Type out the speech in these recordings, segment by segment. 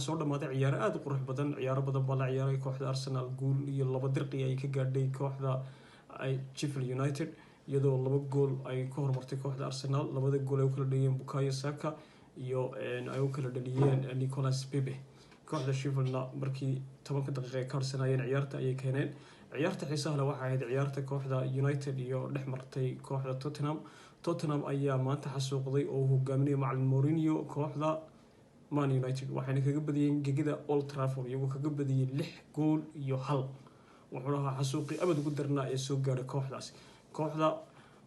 soo dhamaaday ciyaaro aad u qurux badan, ciyaaro badan baa la ciyaaray. Kooxda Arsenal guul iyo 2 dirqi ay ka gaadhay kooxda Sheffield United iyadoo 2 gool ay ka hormartay kooxda Arsenal. Labada gool ay u kala dhaliyeen Bukayo Saka iyo ay u kala dhaliyeen Nicolas Pepe. kooxda Sheffield markii 10 daqiiqo ay ka harsanayeen ciyaarta ayay keeneen. ciyaarta xiisaha leh waxay ahayd ciyaarta kooxda United iyo dhexmartay kooxda Tottenham ayaa maanta xasuuqday oo hogaaminaya macallin Mourinho kooxda Man United, waxayna kaga badiyeen gegida Old Trafford iyagoo kaga badiyay 6 gool iyo 1. wuxuu ahaa xasuuqii abad ugu darnaa ee soo gaaray kooxdaas. kooxda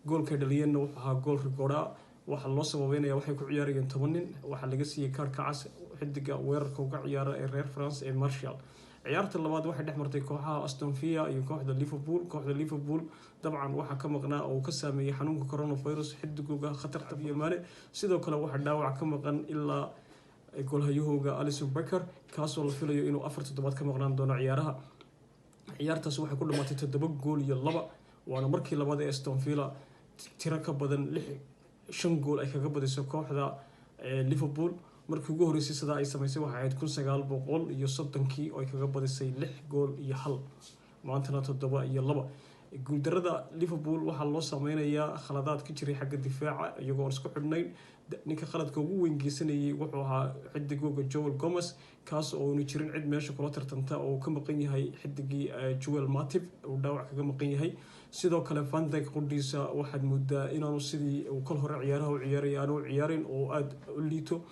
goolka dhaliyeenna wuxuu ahaa gool rigooda, waxa loo sababeynaya waxay ku ciyaarayeen 10 nin, waxa laga siiyay kaarka cas xidiga weerarka uga ciyaara ee reer France ee Martial. ciyaarta labaad waxay dhexmartay kooxaha Aston Villa iyo kooxda Liverpool. kooxda Liverpool dabcan waxa ka maqnaa oo ka saameeyay xanuunka coronavirus xidigooga khatarta iyo maane, sidoo kale waxa dhaawac ka maqan ilaa goolhayahooga Alisson Becker kaasoo la filayo inuu 4 toddobaad ka maqnaan doono ciyaaraha. ciyaartaas waxay ku dhamaatay 7 gool iyo 2, waana markii labaad ee Aston Villa tiro ka badan 5 gool ay kaga badisay kooxda Liverpool. markii ugu horeysay sida ay sameysay waxay ahayd 1930 oo ay kaga badisay 6 gool iyo 1, maantana 7 iyo 2. guuldarada Liverpool waxaa loo sameynayaa khaladaad ka jiray xagga difaaca iyagoo isku xidhnayn. ninka khaladka ugu weyn geysanayay wuxuu ahaa xidigooga Joel Gomez kaas oo uu jirin cid meesha kula tartanta oo ka maqan yahay xidigii Joel Matip uu dhaawac kaga maqan yahay. sidoo kale Van Dijk qudhiisa waxaad moodaa inaanu sidii uu kal hore ciyaaraha u ciyaaray aanu ciyaarin oo aad u liito.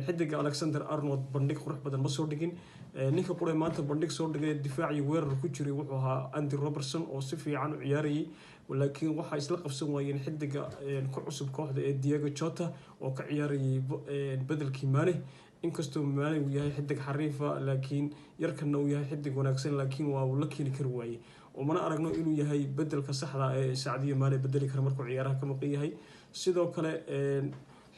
xidiga Alexander Arnold bandhig qurux badan ma soo dhigin. ninka qura maanta bandhig soo dhigay difaaci weerar ku jiray wuxuu ahaa Andy Robertson oo si fiican u ciyaarayay, laakiin waxa isla qabsan waayeen xidiga ku cusub kooxda ee Diego Jota oo ka ciyaarayay bedelkii Mane. inkastoo Mane uu yahay xidig xariifa laakiin yarkana uu yahay xidig wanaagsan, laakiin waa uu la keeni kari waayay oo mana aragno inuu yahay bedelka saxda ee Sadio Mane bedeli kara markuu ciyaaraha ka maqan yahay. sidoo kale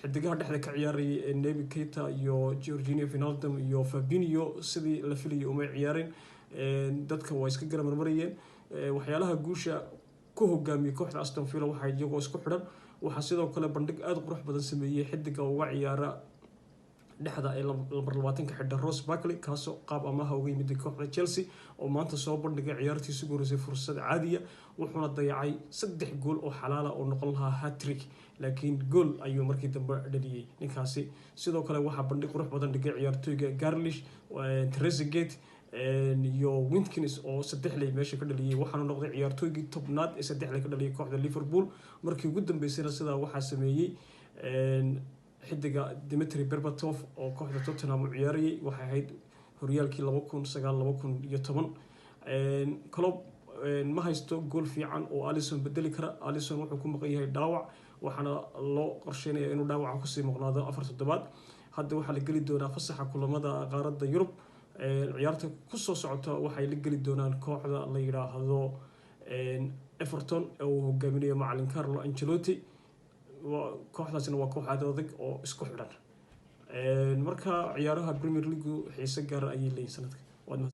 xidigaha dhexda ka ciyaarayay Naby Keita iyo Jorginho Wijnaldum iyo Fabinho sidii la filayay uma ciyaareen. dadka waa iska garan marmarayeen. waxyaalaha guusha ku hogaamiyay kooxda Aston Villa waxay iyagoo isku xidhan. waxaa sidoo kale bandhig aad qurux badan sameeyay xidiga uga ciyaara dhexda ee lambar 20 ka xidha Ross Barkley kaasoo qaab amaha uga yimid kooxda Chelsea oo maanta soo bandhigay ciyaartiisa ugu horeysay fursad caadiya, wuxuuna dayacay 3 gool oo xalaala oo noqon lahaa hat-trick, laakiin gool ayuu markii dambe dhaliyay ninkaasi. sidoo kale waxaa bandhig qurux badan dhigay ciyaartooyga Grealish, Trezeguet iyo Watkins oo 3 lay meesha ka dhaliyay, waxaana noqday ciyaartooygii tobnaad ee 3 lay ka dhaliyay kooxda Liverpool. markii ugu dambeysayna sidaa waxaa sameeyay xidiga Dimitri Berbatov oo kooxda Tottenham u ciyaarayay, waxay ahayd horyaalkii 2009-2010. Klopp ma haysto gool fiican oo Alisson bedeli kara. Alisson wuxuu ku maqan yahay dhaawac, waxaana loo qorsheynayaa inuu dhaawaca kusii maqnaado 4 toddobaad. hadda waxaa la geli doonaa fasaxa kulamada qaaradda Yurub. ciyaarta ku soo socota waxay la geli doonaan kooxda la yiraahdo Everton oo hogaaminayo macallin Carlo Ancelotti. kooxdaasina waa koox adag oo isku xidhan. marka ciyaaraha Premier League xiise gaar ah ayay leeyihiin sanadkan.